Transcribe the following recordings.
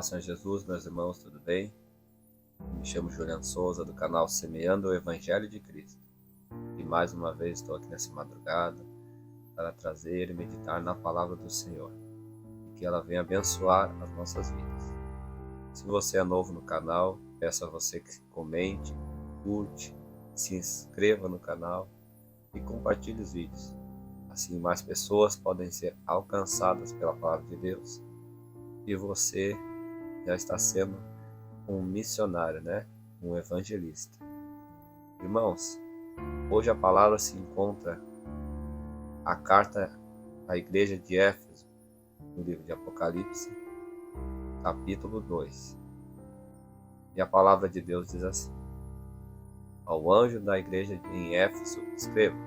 Paz, Senhor Jesus, meus irmãos, tudo bem? Me chamo Juliano Souza, do canal Semeando o Evangelho de Cristo. E mais uma vez estou aqui nessa madrugada para trazer e meditar na palavra do Senhor. E que ela venha abençoar as nossas vidas. Se você é novo no canal, peço a você que comente, curte, se inscreva no canal e compartilhe os vídeos. Assim mais pessoas podem ser alcançadas pela palavra de Deus. E você já está sendo um missionário, um evangelista. Irmãos, hoje a palavra se encontra a carta à igreja de Éfeso, no livro de Apocalipse, capítulo 2. E a palavra de Deus diz assim: ao anjo da igreja em Éfeso escreva: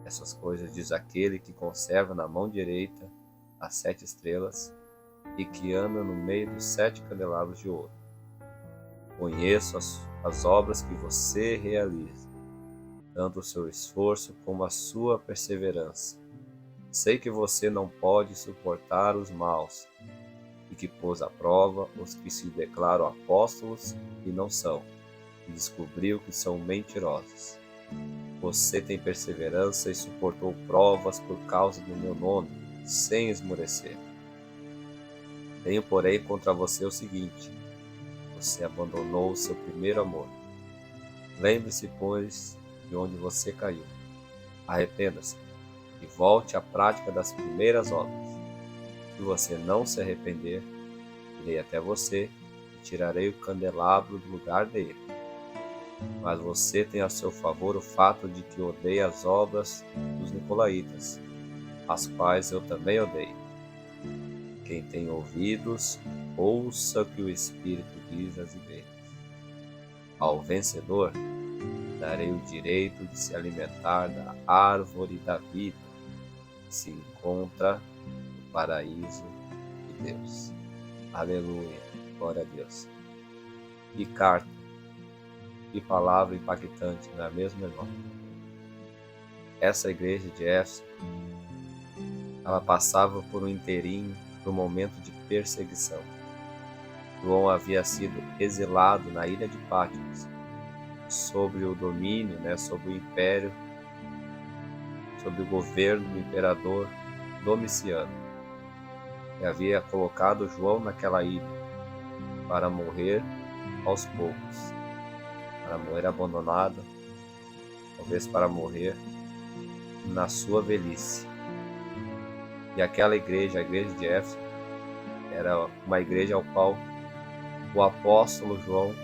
essas coisas diz aquele que conserva na mão direita as 7 estrelas e que anda no meio dos 7 candelabros de ouro. Conheço as obras que você realiza, tanto o seu esforço como a sua perseverança. Sei que você não pode suportar os maus, e que pôs à prova os que se declaram apóstolos e não são, e descobriu que são mentirosos. Você tem perseverança e suportou provas por causa do meu nome, sem esmorecer. Tenho, porém, contra você o seguinte: você abandonou o seu primeiro amor. Lembre-se, pois, de onde você caiu. Arrependa-se e volte à prática das primeiras obras. Se você não se arrepender, irei até você e tirarei o candelabro do lugar dele. Mas você tem a seu favor o fato de que odeia as obras dos nicolaítas, as quais eu também odeio. Quem tem ouvidos, ouça o que o Espírito diz às igrejas. Ao vencedor, darei o direito de se alimentar da árvore da vida, que se encontra no paraíso de Deus. Aleluia, glória a Deus. Que carta, que palavra impactante, não é mesmo, irmão? Essa igreja de Éfeso, ela passava por um inteirinho, por um momento de perseguição. João havia sido exilado na ilha de Patmos, sobre o domínio, sobre o império, sobre o governo do imperador Domiciano, que havia colocado João naquela ilha para morrer aos poucos, para morrer abandonado, talvez para morrer na sua velhice. E aquela igreja, a igreja de Éfeso, era uma igreja ao qual o apóstolo João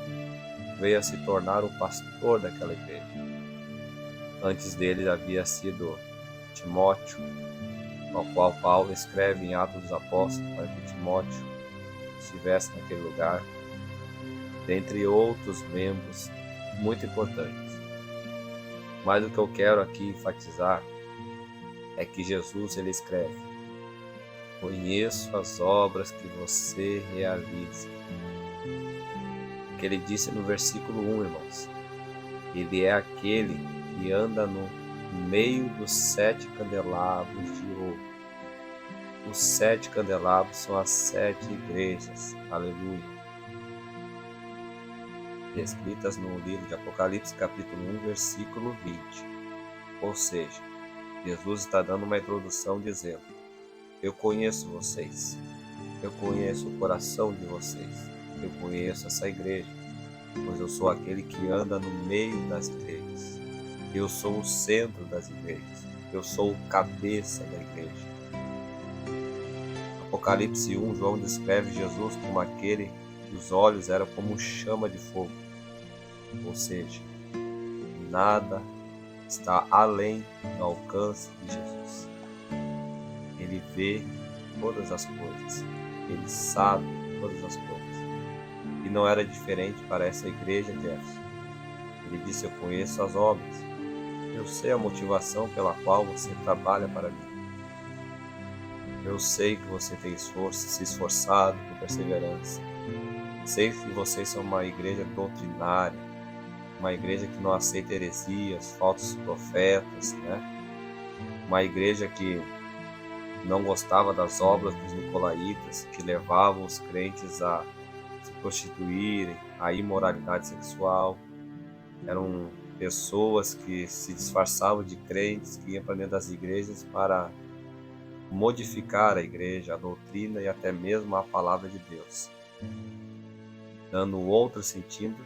veio a se tornar o pastor daquela igreja. Antes dele havia sido Timóteo, ao qual Paulo escreve em Atos dos Apóstolos para que Timóteo estivesse naquele lugar, dentre outros membros muito importantes. Mas o que eu quero aqui enfatizar é que Jesus ele escreve: conheço as obras que você realiza. O que ele disse no versículo 1, irmãos: ele é aquele que anda no meio dos 7 candelabros de ouro. Os 7 candelabros são as 7 igrejas, aleluia, descritas no livro de Apocalipse, capítulo 1, versículo 20. Ou seja, Jesus está dando uma introdução dizendo: eu conheço vocês, eu conheço o coração de vocês, eu conheço essa igreja, pois eu sou aquele que anda no meio das igrejas. Eu sou o centro das igrejas, eu sou o cabeça da igreja. Apocalipse 1, João descreve Jesus como aquele cujos olhos eram como chama de fogo, ou seja, nada está além do alcance de Jesus. Ele vê todas as coisas, ele sabe todas as coisas. E não era diferente para essa igreja de Éfeso. Ele disse: eu conheço as obras, eu sei a motivação pela qual você trabalha para mim. Eu sei que você tem esforço, se esforçado com perseverança. Sei que vocês são uma igreja doutrinária, uma igreja que não aceita heresias, falsos profetas, uma igreja que não gostava das obras dos nicolaítas, que levavam os crentes a se prostituírem, a imoralidade sexual. Eram pessoas que se disfarçavam de crentes, que iam para dentro das igrejas para modificar a igreja, a doutrina e até mesmo a palavra de Deus, dando outro sentido,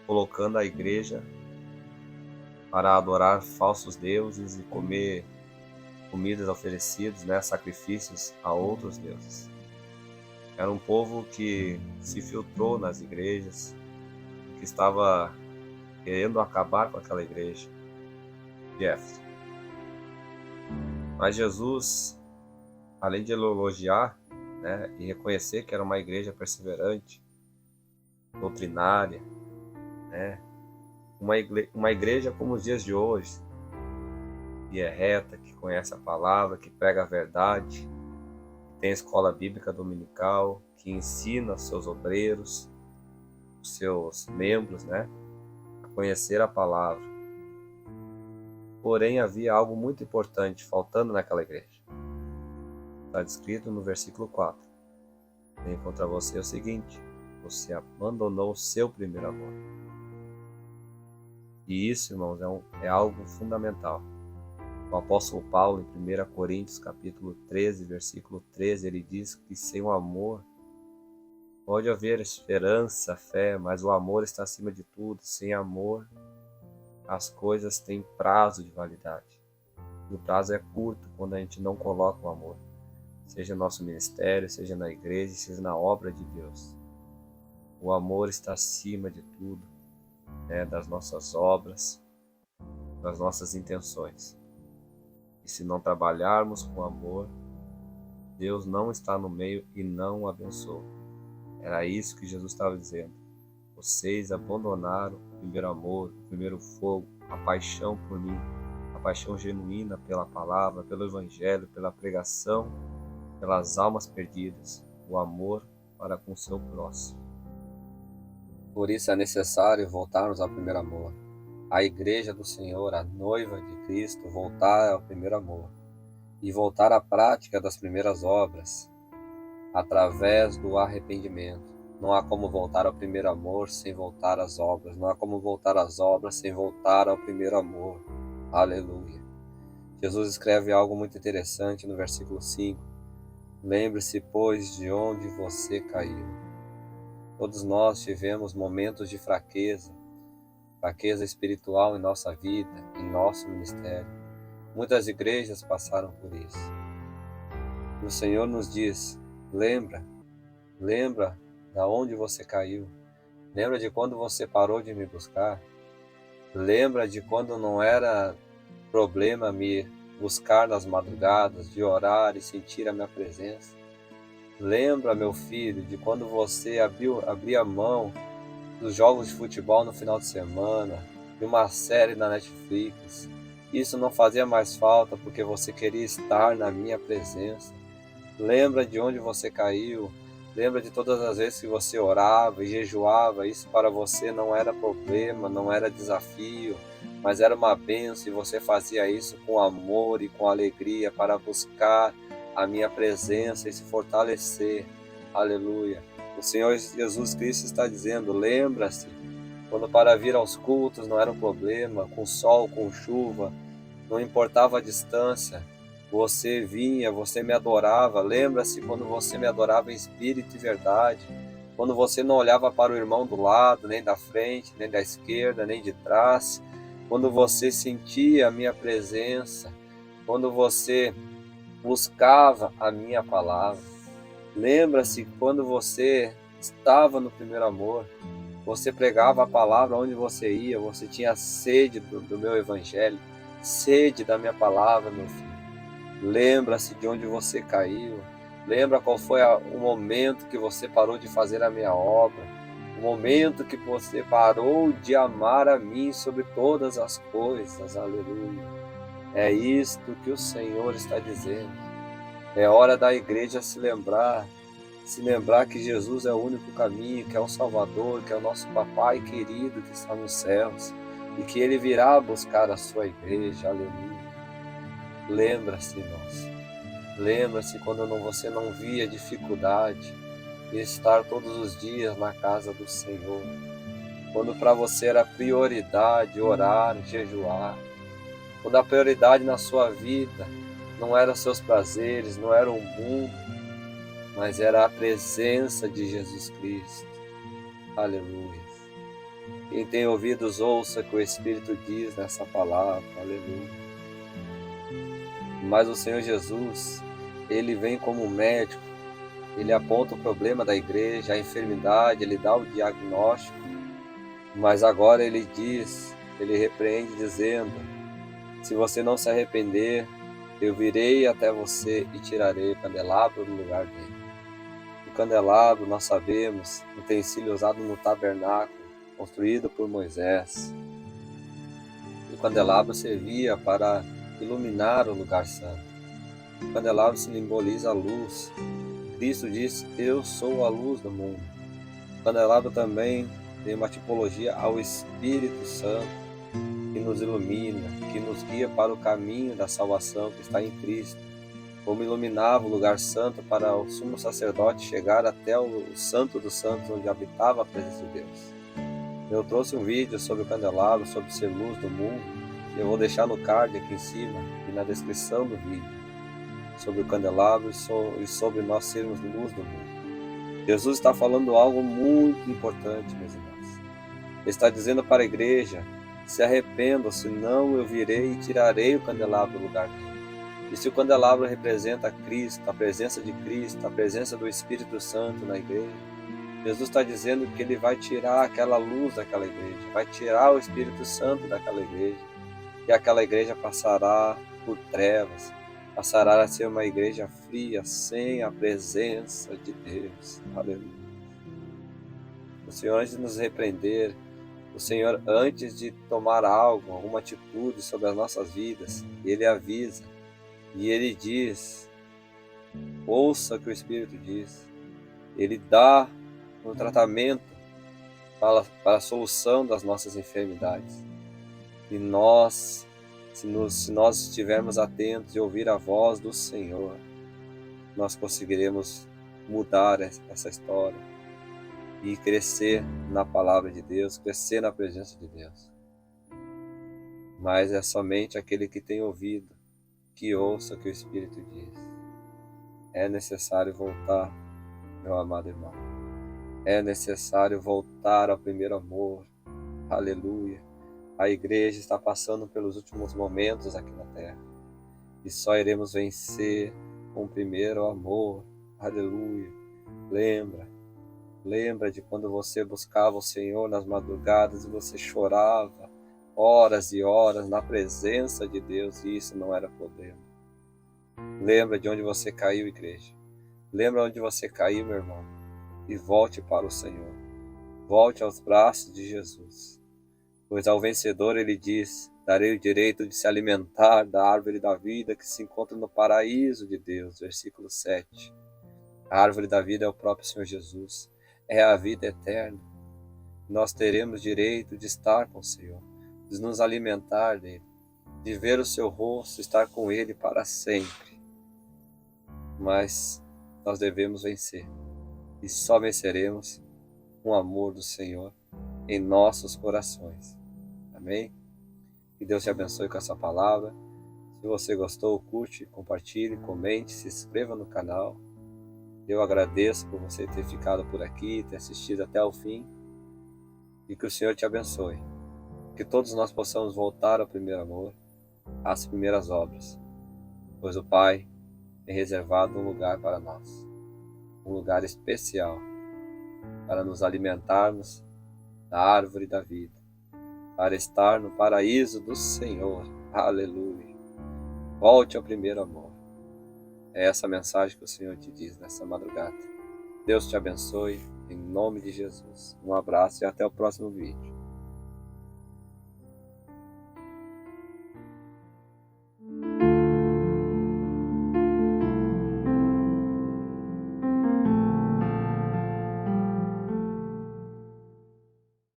colocando a igreja para adorar falsos deuses e comer comidas oferecidas, sacrifícios a outros deuses. Era um povo que se filtrou nas igrejas, que estava querendo acabar com aquela igreja de Éfeso. Mas Jesus, além de elogiar, e reconhecer que era uma igreja perseverante, doutrinária, uma igreja como os dias de hoje, que é reta, que conhece a palavra, que prega a verdade, que tem escola bíblica dominical, que ensina os seus obreiros, os seus membros, a conhecer a palavra. Porém, havia algo muito importante faltando naquela igreja. Está descrito no versículo 4. Vem contra você o seguinte: você abandonou o seu primeiro amor. E isso, irmãos, é algo fundamental. O apóstolo Paulo, em 1 Coríntios, capítulo 13, versículo 13, ele diz que sem o amor pode haver esperança, fé, mas o amor está acima de tudo. Sem amor, as coisas têm prazo de validade. E o prazo é curto quando a gente não coloca o amor. Seja no nosso ministério, seja na igreja, seja na obra de Deus. O amor está acima de tudo, das nossas obras, das nossas intenções. E se não trabalharmos com amor, Deus não está no meio e não o abençoa. Era isso que Jesus estava dizendo. Vocês abandonaram o primeiro amor, o primeiro fogo, a paixão por mim, a paixão genuína pela palavra, pelo evangelho, pela pregação, pelas almas perdidas, o amor para com o seu próximo. Por isso é necessário voltarmos ao primeiro amor. A igreja do Senhor, a noiva de Cristo, voltar ao primeiro amor e voltar à prática das primeiras obras através do arrependimento. Não há como voltar ao primeiro amor sem voltar às obras. Não há como voltar às obras sem voltar ao primeiro amor. Aleluia. Jesus escreve algo muito interessante no versículo 5. Lembre-se, pois, de onde você caiu. Todos nós tivemos momentos de fraqueza espiritual em nossa vida, em nosso ministério. Muitas igrejas passaram por isso. O Senhor nos diz: lembra da onde você caiu. Lembra de quando você parou de me buscar. Lembra de quando não era problema me buscar nas madrugadas, de orar e sentir a minha presença. Lembra, meu filho, de quando você abria mão dos jogos de futebol no final de semana, de uma série na Netflix. Isso não fazia mais falta porque você queria estar na minha presença. Lembra de onde você caiu. Lembra de todas as vezes que você orava e jejuava. Isso para você não era problema, não era desafio, mas era uma bênção, e você fazia isso com amor e com alegria para buscar a minha presença e se fortalecer. Aleluia. O Senhor Jesus Cristo está dizendo: lembra-se, quando para vir aos cultos não era um problema, com sol, com chuva, não importava a distância, você vinha, você me adorava. Lembra-se quando você me adorava em espírito e verdade, quando você não olhava para o irmão do lado, nem da frente, nem da esquerda, nem de trás, quando você sentia a minha presença, quando você buscava a minha palavra. Lembra-se quando você estava no primeiro amor, você pregava a palavra onde você ia, você tinha sede do meu evangelho, sede da minha palavra, meu filho. Lembra-se de onde você caiu. Lembra qual foi o momento que você parou de fazer a minha obra, o momento que você parou de amar a mim sobre todas as coisas. Aleluia. É isto que o Senhor está dizendo. É hora da igreja se lembrar que Jesus é o único caminho, que é o Salvador, que é o nosso Papai querido que está nos céus, e que Ele virá buscar a sua igreja. Aleluia. Lembra-se, irmãos. Lembra-se quando você não via dificuldade em estar todos os dias na casa do Senhor. Quando para você era prioridade orar, jejuar. Quando a prioridade na sua vida não eram seus prazeres, não era o mundo, mas era a presença de Jesus Cristo. Aleluia. Quem tem ouvidos, ouça o que o Espírito diz nessa palavra. Aleluia. Mas o Senhor Jesus, Ele vem como médico, Ele aponta o problema da igreja, a enfermidade, Ele dá o diagnóstico, mas agora Ele diz, Ele repreende dizendo, se você não se arrepender, eu virei até você e tirarei o candelabro do lugar dele. O candelabro, nós sabemos, utensílio usado no tabernáculo, construído por Moisés. O candelabro servia para iluminar o lugar santo. O candelabro simboliza a luz. Cristo diz, eu sou a luz do mundo. O candelabro também tem uma tipologia ao Espírito Santo, que nos ilumina, que nos guia para o caminho da salvação que está em Cristo. Como iluminava o lugar santo para o sumo sacerdote chegar até o santo dos santos, onde habitava a presença de Deus. Eu trouxe um vídeo sobre o candelabro, sobre ser luz do mundo. Eu vou deixar no card aqui em cima e na descrição do vídeo, sobre o candelabro e sobre nós sermos luz do mundo. Jesus está falando algo muito importante, meus irmãos. Ele está dizendo para a igreja, se arrependam, senão eu virei e tirarei o candelabro do lugar dele. E se o candelabro representa Cristo, a presença de Cristo, a presença do Espírito Santo na igreja, Jesus está dizendo que Ele vai tirar aquela luz daquela igreja, vai tirar o Espírito Santo daquela igreja, e aquela igreja passará por trevas, passará a ser uma igreja fria, sem a presença de Deus. Aleluia. O Senhor, antes de nos repreender, o Senhor, antes de tomar algo, alguma atitude sobre as nossas vidas, Ele avisa. E Ele diz, ouça o que o Espírito diz. Ele dá um tratamento para a solução das nossas enfermidades. E nós, se nós estivermos atentos e ouvir a voz do Senhor, nós conseguiremos mudar essa história e crescer na palavra de Deus, crescer na presença de Deus. Mas é somente aquele que tem ouvido que ouça o que o Espírito diz. É necessário voltar, meu amado irmão. É necessário voltar ao primeiro amor. Aleluia. A igreja está passando pelos últimos momentos aqui na terra. E só iremos vencer com o primeiro amor. Aleluia. Lembra de quando você buscava o Senhor nas madrugadas e você chorava horas e horas na presença de Deus e isso não era problema. Lembra de onde você caiu, igreja. Lembra onde você caiu, meu irmão. E volte para o Senhor. Volte aos braços de Jesus. Pois ao vencedor ele diz, darei o direito de se alimentar da árvore da vida que se encontra no paraíso de Deus. Versículo 7. A árvore da vida é o próprio Senhor Jesus. É a vida eterna. Nós teremos direito de estar com o Senhor, de nos alimentar dele, de ver o seu rosto, estar com ele para sempre. Mas nós devemos vencer. E só venceremos com o amor do Senhor em nossos corações. Amém? Que Deus te abençoe com essa palavra. Se você gostou, curte, compartilhe, comente, se inscreva no canal. Eu agradeço por você ter ficado por aqui, ter assistido até o fim. E que o Senhor te abençoe. Que todos nós possamos voltar ao primeiro amor, às primeiras obras. Pois o Pai tem reservado um lugar para nós. Um lugar especial para nos alimentarmos da árvore da vida, para estar no paraíso do Senhor. Aleluia. Volte ao primeiro amor. É essa mensagem que o Senhor te diz nessa madrugada. Deus te abençoe, em nome de Jesus. Um abraço e até o próximo vídeo.